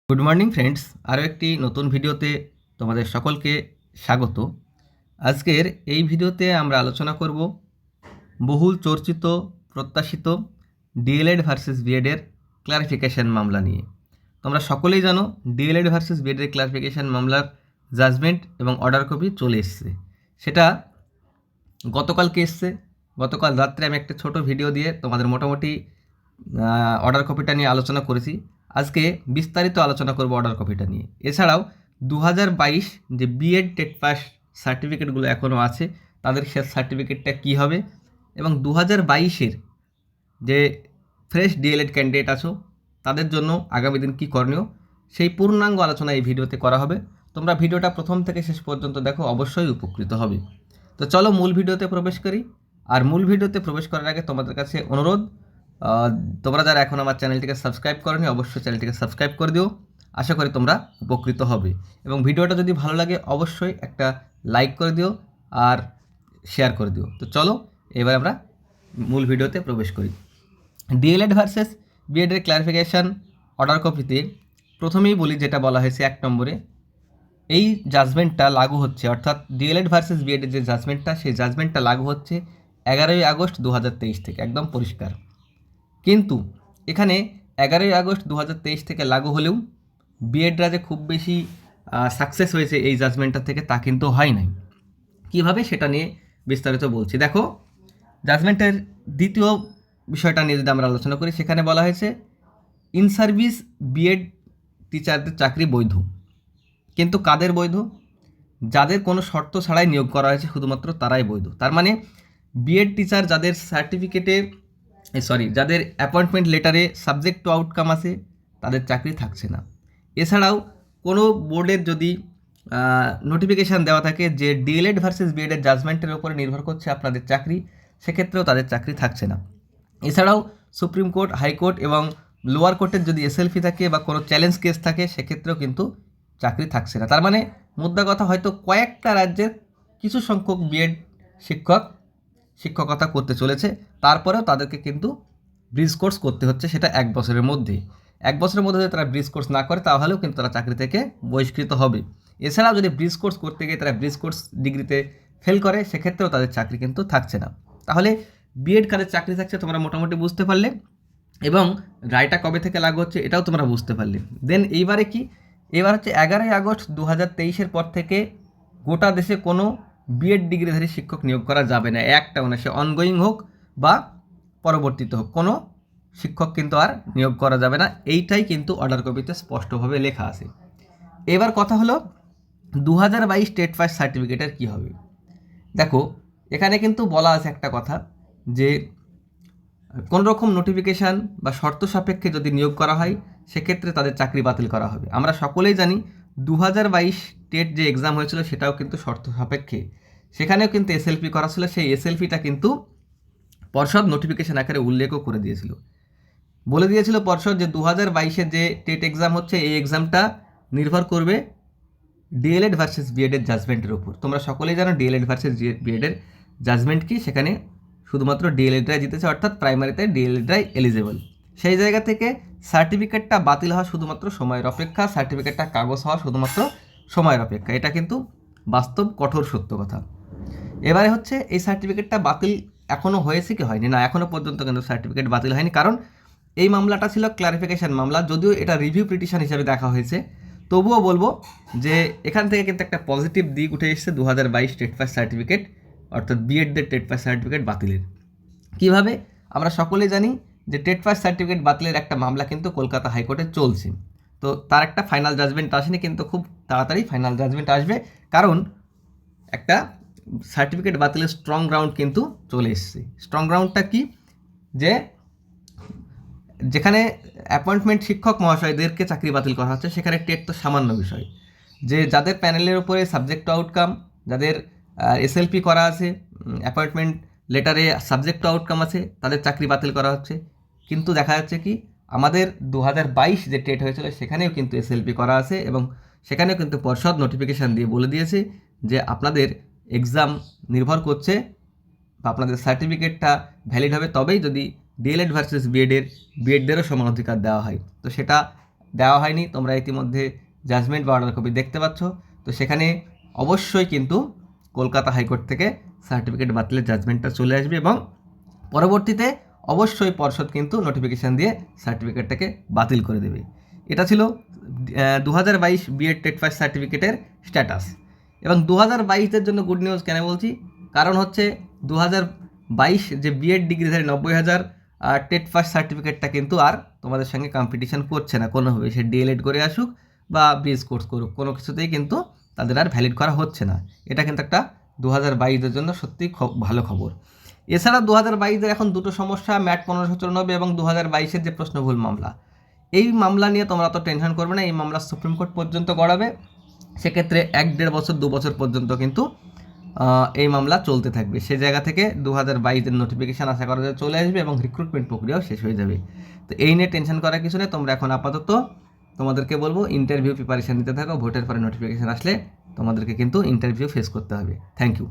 Good morning friends, আরও একটি নতুন ভিডিওতে তোমাদের সকলকে স্বাগত। আজকের এই ভিডিওতে আমরা আলোচনা করব বহুল চর্চিত প্রত্যাশিত ডিএলএড ভার্সেস বিএডের ক্লারিফিকেশন মামলা নিয়ে। তোমরা সকলেই জানো ডিএলএড ভার্সেস বিএডের ক্লারিফিকেশন মামলার জাজমেন্ট এবং অর্ডার কপি চলে এসছে। সেটা গতকালকে এসছে। গতকাল রাত্রে আমি একটা ছোট ভিডিও দিয়ে তোমাদের মোটামুটি অর্ডার কপিটা নিয়ে আলোচনা করেছি। আজকে বিস্তারিত আলোচনা করব অর্ডার কপিটা নিয়ে। এছাড়াও 2022 যে বিএড টেট পাস সার্টিফিকেটগুলো এখনও আছে তাদের সে সার্টিফিকেটটা কী হবে, এবং 2022-এর যে ফ্রেশ ডিএলএড ক্যান্ডিডেট আছো তাদের জন্য আগামী দিন কী করণীয় সেই পূর্ণাঙ্গ আলোচনা এই ভিডিওতে করা হবে। তোমরা ভিডিওটা প্রথম থেকে শেষ পর্যন্ত দেখো, অবশ্যই উপকৃত হবে। তো চলো মূল ভিডিওতে প্রবেশ করি। আর মূল ভিডিওতে প্রবেশ করার আগে তোমাদের কাছে অনুরোধ, তোমরা যারা এখন আমার চ্যানেলটিকে সাবস্ক্রাইব করোনি অবশ্যই চ্যানেলটিকে সাবস্ক্রাইব করে দিও। আশা করি তোমরা উপকৃত হবে, এবং ভিডিওটা যদি ভালো লাগে অবশ্যই একটা লাইক করে দিও আর শেয়ার করে দিও। তো চলো এবার আমরা মূল ভিডিওতে প্রবেশ করি। ডিএলএড ভার্সেস বিএডের ক্লারিফিকেশান অর্ডার কপিতে প্রথমেই বলি, যেটা বলা হয়েছে 1 নম্বরে, এই জাজমেন্টটা লাগু হচ্ছে, অর্থাৎ ডিএলএড ভার্সেস বিএডের যে জাজমেন্টটা সেই জাজমেন্টটা লাগু হচ্ছে 11ই আগস্ট 2023 থেকে, একদম পরিষ্কার। কিন্তু এখানে 11ই আগস্ট 2023 থেকে লাগু হলেও বিএডরা যে খুব বেশি সাকসেস হয়েছে এই জাজমেন্টটা থেকে তা কিন্তু হয় নাই। কীভাবে সেটা নিয়ে বিস্তারিত বলছি। দেখো, জাজমেন্টের দ্বিতীয় বিষয়টা নিয়ে যদি আমরা আলোচনা করি, সেখানে বলা হয়েছে ইন সার্ভিস বিএড টিচারদের চাকরি বৈধ। কিন্তু কাদের বৈধ? যাদের কোনো শর্ত ছাড়াই নিয়োগ করা হয়েছে শুধুমাত্র তারাই বৈধ। তার মানে বিএড টিচার যাদের সার্টিফিকেটে যাদের অ্যাপয়েন্টমেন্ট লেটারে সাবজেক্ট টু আউটকাম আছে তাদের চাকরি থাকছে না। এছাড়াও কোনো বোর্ডের যদি নোটিফিকেশান দেওয়া থাকে যে ডিএলএড ভার্সেস বিএডের জাজমেন্টের উপরে নির্ভর করছে আপনাদের চাকরি, সেক্ষেত্রেও তাদের চাকরি থাকছে না। এছাড়াও সুপ্রিম কোর্ট, হাইকোর্ট এবং লোয়ার কোর্টের যদি এসএলপি থাকে বা কোনো চ্যালেঞ্জ কেস থাকে সেক্ষেত্রেও কিন্তু চাকরি থাকছে না। তার মানে মুদ্রা কথা, হয়তো কয়েকটা রাজ্যের কিছু সংখ্যক বিএড শিক্ষকতা করতে চলেছে, তারপরেও তাদেরকে কিন্তু ব্রিজ কোর্স করতে হচ্ছে, সেটা 1 বছরের মধ্যে। 1 বছরের মধ্যে যদি তারা ব্রিজ কোর্স না করে তাহলেও কিন্তু তারা চাকরি থেকে বহিষ্কৃত হবে। এছাড়াও যদি ব্রিজ কোর্স করতে গিয়ে তারা ব্রিজ কোর্স ডিগ্রিতে ফেল করে সেক্ষেত্রেও তাদের চাকরি কিন্তু থাকছে না। তাহলে বিএড কাদের চাকরি থাকছে তোমরা মোটামুটি বুঝতে পারলে, এবং রায়টা কবে থেকে লাগু হচ্ছে এটাও তোমরা বুঝতে পারলে। দেন এইবারে কি, এবার হচ্ছে 11ই আগস্ট 2023-এর পর থেকে গোটা দেশে কোনো বিএড ডিগ্রিধারী শিক্ষক নিয়োগ করা যাবে না। একটাও না, সে অনগোয়িং হোক বা পরবর্তীতে হোক, কোনো শিক্ষক কিন্তু আর নিয়োগ করা যাবে না। এইটাই কিন্তু অর্ডার কপিতে স্পষ্টভাবে লেখা আছে। এবার কথা হলো 2022 টেট পাস সার্টিফিকেটের কী হবে। দেখো, এখানে কিন্তু বলা আছে একটা কথা, যে কোনো রকম নোটিফিকেশান বা শর্ত সাপেক্ষে যদি নিয়োগ করা হয় সেক্ষেত্রে তাদের চাকরি বাতিল করা হবে। আমরা সকলেই জানি 2022 টেট যে এক্সাম হয়েছিল সেটাও কিন্তু শর্ত সাপেক্ষে, সেখানেও কিন্তু এসএলপি করা ছিল। সেই এসএলপিটা কিন্তু পর্ষদ নোটিফিকেশান আকারে উল্লেখও করে দিয়েছিল, বলে দিয়েছিল পর্ষদ যে 2022-এর যে টেট এক্সাম হচ্ছে এই এক্সামটা নির্ভর করবে ডিএলএড ভার্সেস বিএডের জাজমেন্টের উপর। তোমরা সকলেই জানো ডিএলএড ভার্সেস বিএডের জাজমেন্ট কি, সেখানে শুধুমাত্র ডিএলএডরাই জিতেছে, অর্থাৎ প্রাইমারিতে ডিএলএডরাই এলিজেবল। সেই জায়গা থেকে সার্টিফিকেটটা বাতিল হওয়া শুধুমাত্র সময়ের অপেক্ষা, সার্টিফিকেটটা কাগজ হওয়া শুধুমাত্র সময়ের অপেক্ষা। এটা কিন্তু বাস্তব কঠোর সত্য কথা। এবারে হচ্ছে এই সার্টিফিকেটটা বাতিল এখনও হয়েছে কি হয়নি? না, এখনও পর্যন্ত কিন্তু সার্টিফিকেট বাতিল হয়নি, কারণ এই মামলাটা ছিল ক্লারিফিকেশান মামলা। যদিও এটা রিভিউ পিটিশন হিসেবে দেখা হয়েছে, তবুও বলবো যে এখান থেকে কিন্তু একটা পজিটিভ দিক উঠে এসেছে 2022 টেট পাস সার্টিফিকেট, অর্থাৎ বিএডদের টেট পাস সার্টিফিকেট বাতিলের। কীভাবে? আমরা সকলেই জানি যে টেট পাস সার্টিফিকেট বাতিলের একটা মামলা কিন্তু কলকাতা হাইকোর্টে চলছে। তো তার একটা ফাইনাল জাজমেন্ট আসেনি, কিন্তু খুব তাড়াতাড়ি ফাইনাল জাজমেন্ট আসবে, কারণ একটা সার্টিফিকেট বাতিলের স্ট্রং গ্রাউন্ড কিন্তু চলে এসছে। স্ট্রং গ্রাউন্ডটা কি? যে যেখানে অ্যাপয়েন্টমেন্ট শিক্ষক মহাশয়দেরকে চাকরি বাতিল করা হচ্ছে সেখানে টেট তো সামান্য বিষয়, যে যাদের প্যানেলের উপরে সাবজেক্ট টু আউটকাম, যাদের এসএলপি করা আছে, অ্যাপয়েন্টমেন্ট লেটারে সাবজেক্ট টু আউটকাম আছে, তাদের চাকরি বাতিল করা হচ্ছে। কিন্তু দেখা যাচ্ছে কি, আমাদের 2022 যে টেট হয়েছিল সেখানেও কিন্তু এসএলপি করা আছে, এবং সেখানেও কিন্তু পর্ষদ নোটিফিকেশান দিয়ে বলে দিয়েছে যে আপনাদের এক্সাম নির্ভর করছে বা আপনাদের সার্টিফিকেটটা ভ্যালিড হবে তবেই যদি ডিএলএড ভার্সেস বিএডেরও সমান অধিকার দেওয়া হয়। তো সেটা দেওয়া হয়নি। তোমরা ইতিমধ্যে জাজমেন্ট বা অর্ডার কপি দেখতে পাচ্ছ। তো সেখানে অবশ্যই কিন্তু কলকাতা হাইকোর্ট থেকে সার্টিফিকেট বাতিলের জাজমেন্টটা চলে আসবে এবং পরবর্তীতে অবশ্যই পর্ষদ কিন্তু নোটিফিকেশান দিয়ে সার্টিফিকেটটাকে বাতিল করে দেবে। এটা ছিল 2022 বিএড টেট পাস সার্টিফিকেটের স্ট্যাটাস। এবং 2022-এর জন্য গুড নিউজ কেন বলছি, কারণ হচ্ছে 2022 যে বিএড ডিগ্রিধারী 90,000 টেট পাস সার্টিফিকেটটা কিন্তু আর তোমাদের সঙ্গে কম্পিটিশন করছে না কোনোভাবে। সে ডিএলএড করে আসুক বা বিএস কোর্স করুক, কোনো কিছুতেই কিন্তু তাদের আর ভ্যালিড করা হচ্ছে না। এটা কিন্তু একটা 2022-এর জন্য সত্যিই ভালো খবর। এছাড়া 2022-এর এখন দুটো সমস্যা, ম্যাট 1594 এবং 2022-এর যে প্রশ্নভুল মামলা। এই মামলা নিয়ে তোমরা তো টেনশন করবে না, এই মামলা সুপ্রিম কোর্ট পর্যন্ত গড়াবে। সেক্ষেত্রে 1-1.5 বছর 2 বছর পর্যন্ত কিন্তু এই মামলা চলতে থাকবে। সে জায়গা থেকে 2022-এর নোটিফিকেশান আশা করা যায় চলে আসবে এবং রিক্রুটমেন্ট প্রক্রিয়াও শেষ হয়ে যাবে। তো এই নিয়ে টেনশন করার কিছু নেই। তোমরা এখন আপাতত তোমাদেরকে বলবো ইন্টারভিউ প্রিপারেশান নিতে থাকো। ভোটের পরে নোটিফিকেশান আসলে তোমাদেরকে কিন্তু ইন্টারভিউ ফেস করতে হবে। Thank you.